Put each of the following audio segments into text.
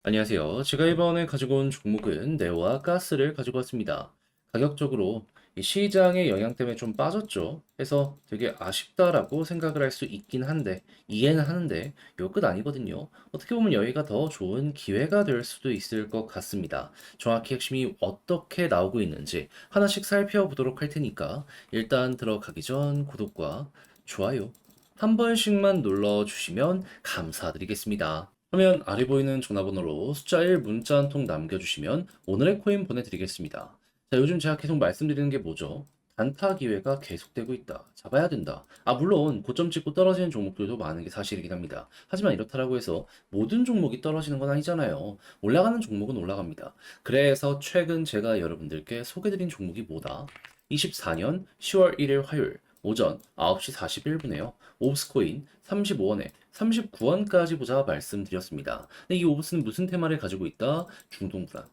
안녕하세요. 제가 이번에 가지고 온 종목은 네오와 가스를 가지고 왔습니다. 가격적으로 이 시장의 영향 때문에 좀 빠졌죠. 해서 되게 아쉽다라고 생각을 할 수 있긴 한데, 이해는 하는데, 요 끝 아니거든요. 어떻게 보면 여기가 더 좋은 기회가 될 수도 있을 것 같습니다. 정확히 핵심이 어떻게 나오고 있는지 하나씩 살펴보도록 할 테니까, 일단 들어가기 전 구독과 좋아요 한 번씩만 눌러주시면 감사드리겠습니다. 화면 아래 보이는 전화번호로 숫자 1 문자 한 통 남겨주시면 오늘의 코인 보내드리겠습니다. 자, 요즘 제가 계속 말씀드리는 게 뭐죠? 단타 기회가 계속되고 있다. 잡아야 된다. 물론 고점 찍고 떨어지는 종목들도 많은 게 사실이긴 합니다. 하지만 이렇다라고 해서 모든 종목이 떨어지는 건 아니잖아요. 올라가는 종목은 올라갑니다. 그래서 최근 제가 여러분들께 소개드린 종목이 뭐다? 24년 10월 1일 화요일 오전 9시 41분에요. 옵스코인 35원에 39원까지 보자 말씀드렸습니다. 근데 이 오브스는 무슨 테마를 가지고 있다? 중동 불안.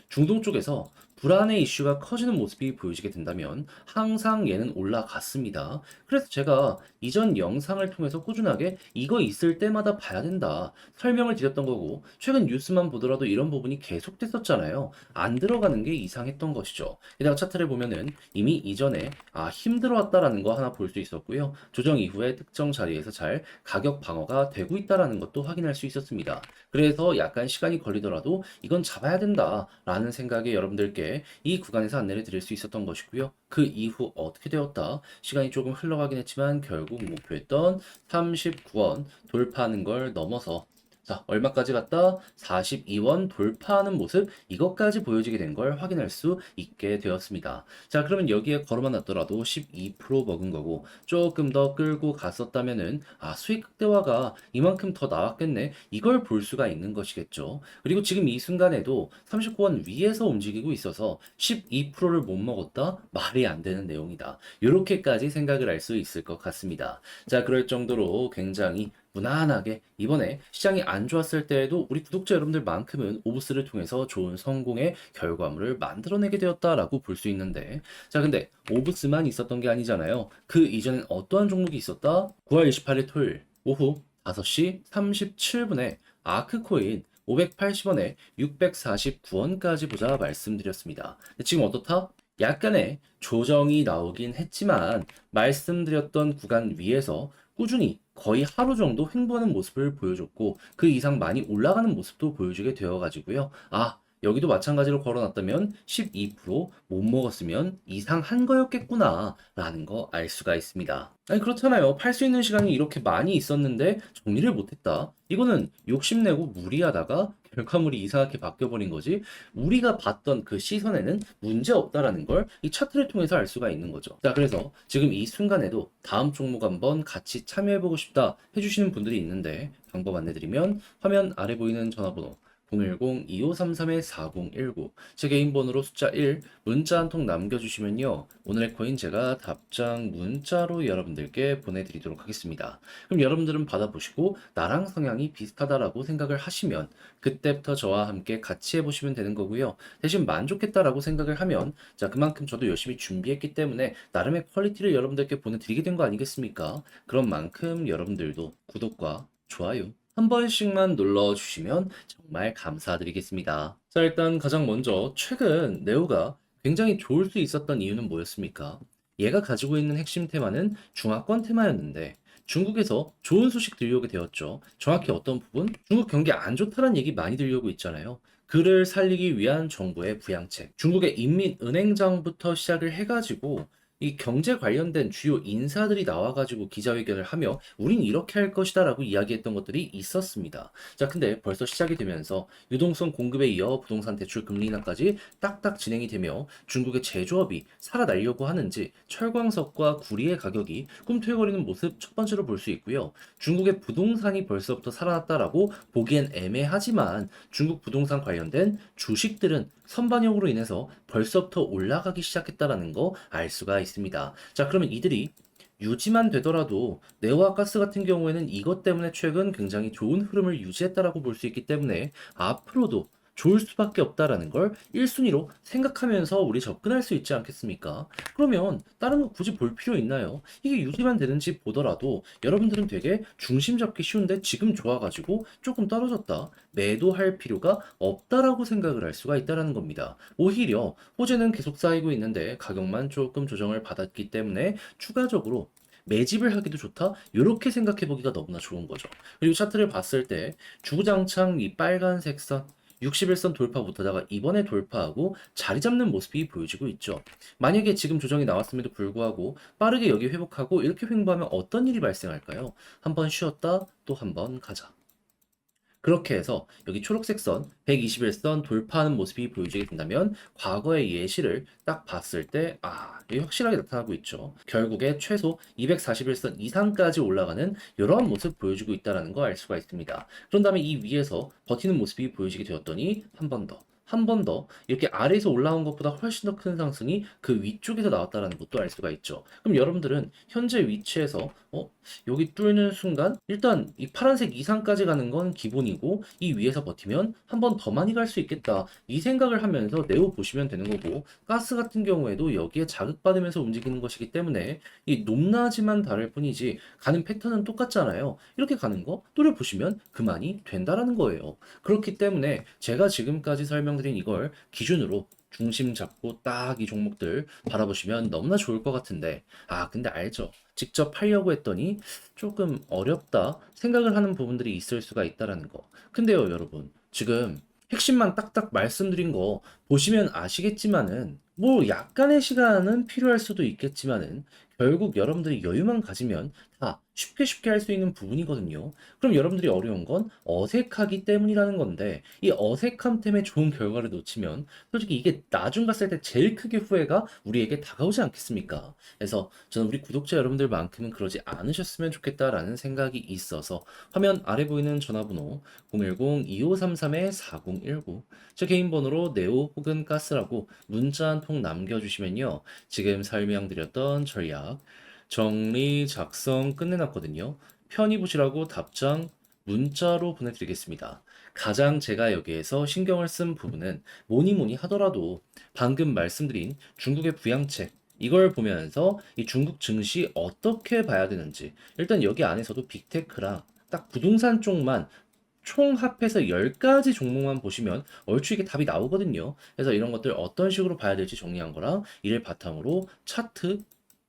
중동 쪽에서 불안의 이슈가 커지는 모습이 보여지게 된다면 항상 얘는 올라갔습니다. 그래서 제가 이전 영상을 통해서 꾸준하게 이거 있을 때마다 봐야 된다 설명을 드렸던 거고, 최근 뉴스만 보더라도 이런 부분이 계속됐었잖아요. 안 들어가는 게 이상했던 것이죠. 게다가 차트를 보면은 이미 이전에 힘들어왔다라는 거 하나 볼 수 있었고요. 조정 이후에 특정 자리에서 잘 가격 방어가 되고 있다라는 것도 확인할 수 있었습니다. 그래서 약간 시간이 걸리더라도 이건 잡아야 된다라는 생각에 여러분들께 이 구간에서 안내를 드릴 수 있었던 것이고요. 그 이후 어떻게 되었다? 시간이 조금 흘러가긴 했지만 결국 목표했던 39원 돌파하는 걸 넘어서, 자, 얼마까지 갔다? 42원 돌파하는 모습, 이것까지 보여지게 된 걸 확인할 수 있게 되었습니다. 자, 그러면 여기에 걸어만 놨더라도 12% 먹은 거고, 조금 더 끌고 갔었다면은, 수익 극대화가 이만큼 더 나왔겠네. 이걸 볼 수가 있는 것이겠죠. 그리고 지금 이 순간에도 39원 위에서 움직이고 있어서 12%를 못 먹었다? 말이 안 되는 내용이다. 이렇게까지 생각을 할 수 있을 것 같습니다. 자, 그럴 정도로 굉장히 무난하게 이번에 시장이 안 좋았을 때에도 우리 구독자 여러분들만큼은 오브스를 통해서 좋은 성공의 결과물을 만들어내게 되었다라고 볼 수 있는데, 자, 근데 오브스만 있었던 게 아니잖아요. 그 이전엔 어떠한 종목이 있었다? 9월 28일 토요일 오후 5시 37분에 아크코인 580원에 649원까지 보자 말씀드렸습니다. 근데 지금 어떻다? 약간의 조정이 나오긴 했지만 말씀드렸던 구간 위에서 꾸준히 거의 하루 정도 횡보하는 모습을 보여줬고, 그 이상 많이 올라가는 모습도 보여주게 되어가지고요. 여기도 마찬가지로 걸어놨다면 12%못 먹었으면 이상한 거였겠구나 라는 거 알 수가 있습니다. 아니, 그렇잖아요. 팔 수 있는 시간이 이렇게 많이 있었는데 정리를 못했다. 이거는 욕심내고 무리하다가 결과물이 이상하게 바뀌어버린 거지. 우리가 봤던 그 시선에는 문제 없다라는 걸 이 차트를 통해서 알 수가 있는 거죠. 자, 그래서 지금 이 순간에도 다음 종목 한번 같이 참여해보고 싶다 해주시는 분들이 있는데, 방법 안내드리면 화면 아래 보이는 전화번호 010-2533-4019, 제 개인 번호로 숫자 1 문자 한 통 남겨주시면요, 오늘의 코인 제가 답장 문자로 여러분들께 보내드리도록 하겠습니다. 그럼 여러분들은 받아보시고 나랑 성향이 비슷하다라고 생각을 하시면 그때부터 저와 함께 같이 해보시면 되는 거고요. 대신 만족했다라고 생각을 하면, 자, 그만큼 저도 열심히 준비했기 때문에 나름의 퀄리티를 여러분들께 보내드리게 된 거 아니겠습니까? 그런 만큼 여러분들도 구독과 좋아요 한 번씩만 눌러주시면 정말 감사드리겠습니다. 자, 일단 가장 먼저 최근 네오가 굉장히 좋을 수 있었던 이유는 뭐였습니까? 얘가 가지고 있는 핵심 테마는 중화권 테마였는데 중국에서 좋은 소식 들려오게 되었죠. 정확히 어떤 부분? 중국 경기 안 좋다는 얘기 많이 들려오고 있잖아요. 그를 살리기 위한 정부의 부양책, 중국의 인민은행장부터 시작을 해가지고 이 경제 관련된 주요 인사들이 나와가지고 기자회견을 하며 우린 이렇게 할 것이다라고 이야기했던 것들이 있었습니다. 자, 근데 벌써 시작이 되면서 유동성 공급에 이어 부동산 대출 금리 인하까지 딱딱 진행이 되며 중국의 제조업이 살아나려고 하는지 철광석과 구리의 가격이 꿈틀거리는 모습 첫 번째로 볼 수 있고요. 중국의 부동산이 벌써부터 살아났다라고 보기엔 애매하지만 중국 부동산 관련된 주식들은 선반영으로 인해서 벌써부터 올라가기 시작했다라는 거 알 수가 있습니다. 자, 그러면 이들이 유지만 되더라도 네오와 가스 같은 경우에는 이것 때문에 최근 굉장히 좋은 흐름을 유지했다라고 볼 수 있기 때문에 앞으로도 좋을 수밖에 없다라는 걸 1순위로 생각하면서 우리 접근할 수 있지 않겠습니까? 그러면 다른 거 굳이 볼 필요 있나요? 이게 유지만 되는지 보더라도 여러분들은 되게 중심 잡기 쉬운데 지금 좋아가지고 조금 떨어졌다. 매도할 필요가 없다라고 생각을 할 수가 있다라는 겁니다. 오히려 호재는 계속 쌓이고 있는데 가격만 조금 조정을 받았기 때문에 추가적으로 매집을 하기도 좋다? 이렇게 생각해 보기가 너무나 좋은 거죠. 그리고 차트를 봤을 때 주구장창 이 빨간색 선 61선 돌파 못하다가 이번에 돌파하고 자리 잡는 모습이 보여지고 있죠. 만약에 지금 조정이 나왔음에도 불구하고 빠르게 여기 회복하고 이렇게 횡보하면 어떤 일이 발생할까요? 한번 쉬었다 또 한 번 가자. 그렇게 해서 여기 초록색 선 121선 돌파하는 모습이 보여지게 된다면 과거의 예시를 딱 봤을 때 이게 확실하게 나타나고 있죠. 결국에 최소 241선 이상까지 올라가는 이러한 모습 보여주고 있다는 거 알 수가 있습니다. 그런 다음에 이 위에서 버티는 모습이 보여지게 되었더니 한 번 더. 한 번 더 이렇게 아래에서 올라온 것보다 훨씬 더 큰 상승이 그 위쪽에서 나왔다는 것도 알 수가 있죠. 그럼 여러분들은 현재 위치에서 여기 뚫는 순간 일단 이 파란색 이상까지 가는 건 기본이고 이 위에서 버티면 한 번 더 많이 갈 수 있겠다 이 생각을 하면서 네오 보시면 되는 거고 가스 같은 경우에도 여기에 자극받으면서 움직이는 것이기 때문에 이 높낮이만 다를 뿐이지 가는 패턴은 똑같잖아요. 이렇게 가는 거 노려보시면 그만이 된다라는 거예요. 그렇기 때문에 제가 지금까지 설명드린 이걸 기준으로 중심 잡고 딱 이 종목들 바라보시면 너무나 좋을 것 같은데 근데 알죠? 직접 하려고 했더니 조금 어렵다 생각을 하는 부분들이 있을 수가 있다라는 거. 근데요, 여러분. 지금 핵심만 딱딱 말씀드린 거 보시면 아시겠지만은 뭐 약간의 시간은 필요할 수도 있겠지만은 결국 여러분들이 여유만 가지면 다 쉽게 할 수 있는 부분이거든요. 그럼 여러분들이 어려운 건 어색하기 때문이라는 건데 이 어색함 때문에 좋은 결과를 놓치면 솔직히 이게 나중 갔을 때 제일 크게 후회가 우리에게 다가오지 않겠습니까? 그래서 저는 우리 구독자 여러분들만큼은 그러지 않으셨으면 좋겠다라는 생각이 있어서 화면 아래 보이는 전화번호 010-2533-4019 제 개인 번호로 네오 혹은 가스라고 문자 한 통 남겨주시면요. 지금 설명드렸던 전략 정리 작성 끝내놨거든요. 편히 보시라고 답장 문자로 보내드리겠습니다. 가장 제가 여기에서 신경을 쓴 부분은 뭐니 하더라도 방금 말씀드린 중국의 부양책 이걸 보면서 이 중국 증시 어떻게 봐야 되는지 일단 여기 안에서도 빅테크랑 딱 부동산 쪽만 총 합해서 10가지 종목만 보시면 얼추 이게 답이 나오거든요. 그래서 이런 것들 어떤 식으로 봐야 될지 정리한 거랑 이를 바탕으로 차트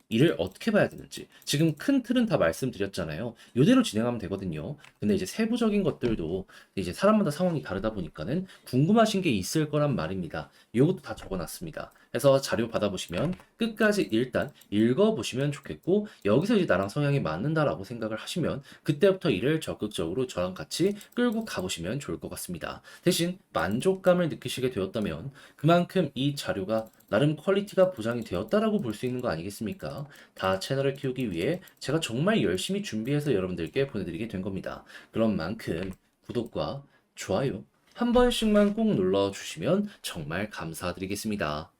이를 어떻게 봐야 되는지 지금 큰 틀은 다 말씀드렸잖아요. 이대로 진행하면 되거든요. 근데 이제 세부적인 것들도 이제 사람마다 상황이 다르다 보니까는 궁금하신 게 있을 거란 말입니다. 이것도 다 적어놨습니다. 그래서 자료 받아보시면 끝까지 일단 읽어보시면 좋겠고 여기서 이제 나랑 성향이 맞는다라고 생각을 하시면 그때부터 이를 적극적으로 저랑 같이 끌고 가보시면 좋을 것 같습니다. 대신 만족감을 느끼시게 되었다면 그만큼 이 자료가 나름 퀄리티가 보장이 되었다라고 볼 수 있는 거 아니겠습니까? 다 채널을 키우기 위해 제가 정말 열심히 준비해서 여러분들께 보내드리게 된 겁니다. 그런 만큼 구독과 좋아요 한 번씩만 꼭 눌러주시면 정말 감사드리겠습니다.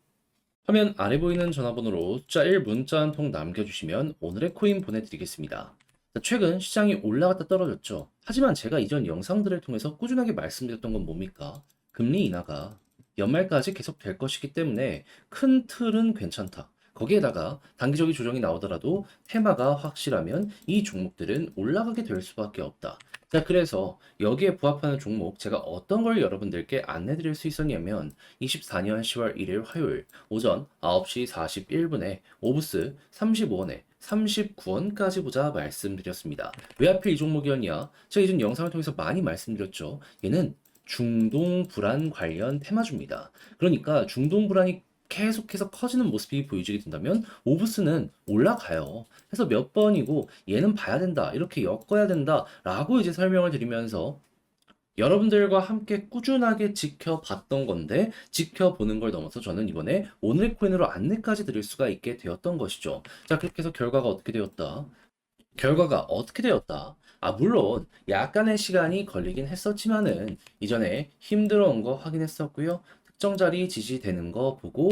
화면 아래 보이는 전화번호로 숫자 1 문자 한 통 남겨주시면 오늘의 코인 보내드리겠습니다. 최근 시장이 올라갔다 떨어졌죠. 하지만 제가 이전 영상들을 통해서 꾸준하게 말씀드렸던 건 뭡니까? 금리 인하가 연말까지 계속 될 것이기 때문에 큰 틀은 괜찮다. 거기에다가 단기적인 조정이 나오더라도 테마가 확실하면 이 종목들은 올라가게 될 수밖에 없다. 자, 그래서 여기에 부합하는 종목 제가 어떤 걸 여러분들께 안내 드릴 수 있었냐면 24년 10월 1일 화요일 오전 9시 41분에 오브스 35원에 39원까지 보자 말씀드렸습니다. 왜 하필 이 종목이었냐? 제가 이전 영상을 통해서 많이 말씀드렸죠. 얘는 중동 불안 관련 테마주입니다. 그러니까 중동 불안이 계속해서 커지는 모습이 보여지게 된다면 오브스는 올라가요. 그래서 몇 번이고 얘는 봐야 된다. 이렇게 엮어야 된다. 라고 이제 설명을 드리면서 여러분들과 함께 꾸준하게 지켜봤던 건데 지켜보는 걸 넘어서 저는 이번에 오늘의 코인으로 안내까지 드릴 수가 있게 되었던 것이죠. 자, 그렇게 해서 결과가 어떻게 되었다? 결과가 어떻게 되었다? 물론 약간의 시간이 걸리긴 했었지만은 이전에 힘들어온 거 확인했었고요. 특정 자리 지지되는 거 보고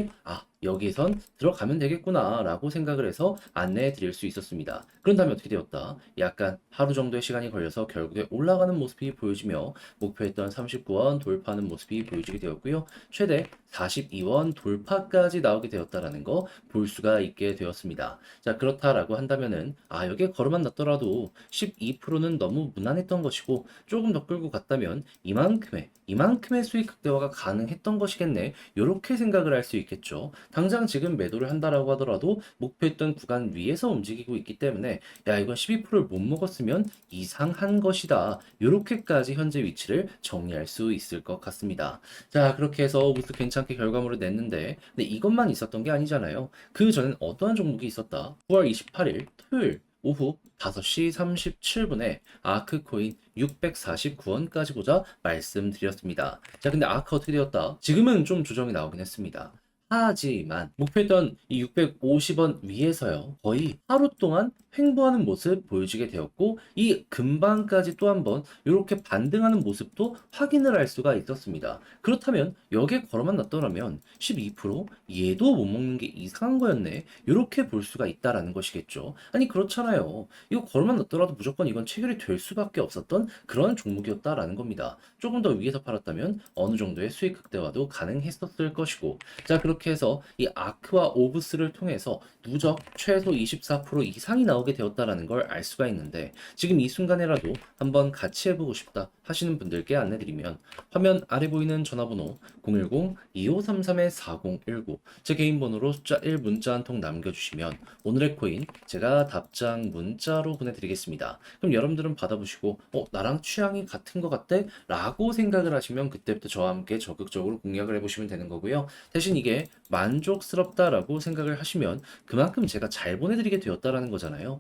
여기선 들어가면 되겠구나라고 생각을 해서 안내해 드릴 수 있었습니다. 그런 다음에 어떻게 되었다? 약간 하루 정도의 시간이 걸려서 결국에 올라가는 모습이 보여지며 목표했던 39원 돌파하는 모습이 보여지게 되었고요. 최대 42원 돌파까지 나오게 되었다라는 거 볼 수가 있게 되었습니다. 자, 그렇다라고 한다면은 여기에 걸어만 놨더라도 12%는 너무 무난했던 것이고 조금 더 끌고 갔다면 이만큼의 수익 극대화가 가능했던 것이겠네. 이렇게 생각을 할 수 있겠죠. 당장 지금 매도를 한다라고 하더라도 목표했던 구간 위에서 움직이고 있기 때문에 야, 이건 12%를 못 먹었으면 이상한 것이다. 이렇게까지 현재 위치를 정리할 수 있을 것 같습니다. 자, 그렇게 해서 우수 괜찮게 결과물을 냈는데, 근데 이것만 있었던 게 아니잖아요. 그 전엔 어떠한 종목이 있었다? 9월 28일 토요일 오후 5시 37분에 아크코인 649원까지 보자 말씀드렸습니다. 자, 근데 아크 어떻게 되었다? 지금은 좀 조정이 나오긴 했습니다. 하지만 목표했던 이 650원 위에서요. 거의 하루 동안 횡보하는 모습 보여주게 되었고 이 근방까지 또 한번 이렇게 반등하는 모습도 확인을 할 수가 있었습니다. 그렇다면 여기에 걸어만 놨더라면 12% 얘도 못 먹는 게 이상한 거였네. 이렇게 볼 수가 있다라는 것이겠죠. 아니 그렇잖아요. 이거 걸어만 놨더라도 무조건 이건 체결이 될 수밖에 없었던 그런 종목이었다라는 겁니다. 조금 더 위에서 팔았다면 어느 정도의 수익 극대화도 가능했었을 것이고 자 그렇게 해서 이 아크와 오브스를 통해서 누적 최소 24% 이상이 나오게 되었다라는 걸 알 수가 있는데 지금 이 순간에라도 한번 같이 해보고 싶다 하시는 분들께 안내드리면 화면 아래 보이는 전화번호 010-2533-4019 제 개인 번호로 숫자 1 문자 한 통 남겨주시면 오늘의 코인 제가 답장 문자로 보내드리겠습니다. 그럼 여러분들은 받아보시고 나랑 취향이 같은 것 같대? 라고 생각을 하시면 그때부터 저와 함께 적극적으로 공략을 해보시면 되는 거고요. 대신 이게 만족스럽다라고 생각을 하시면 그만큼 제가 잘 보내드리게 되었다라는 거잖아요.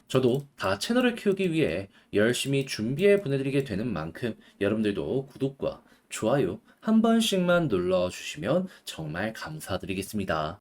저도 다 채널을 키우기 위해 열심히 준비해 보내드리게 되는 만큼 여러분들도 구독과 좋아요 한 번씩만 눌러주시면 정말 감사드리겠습니다.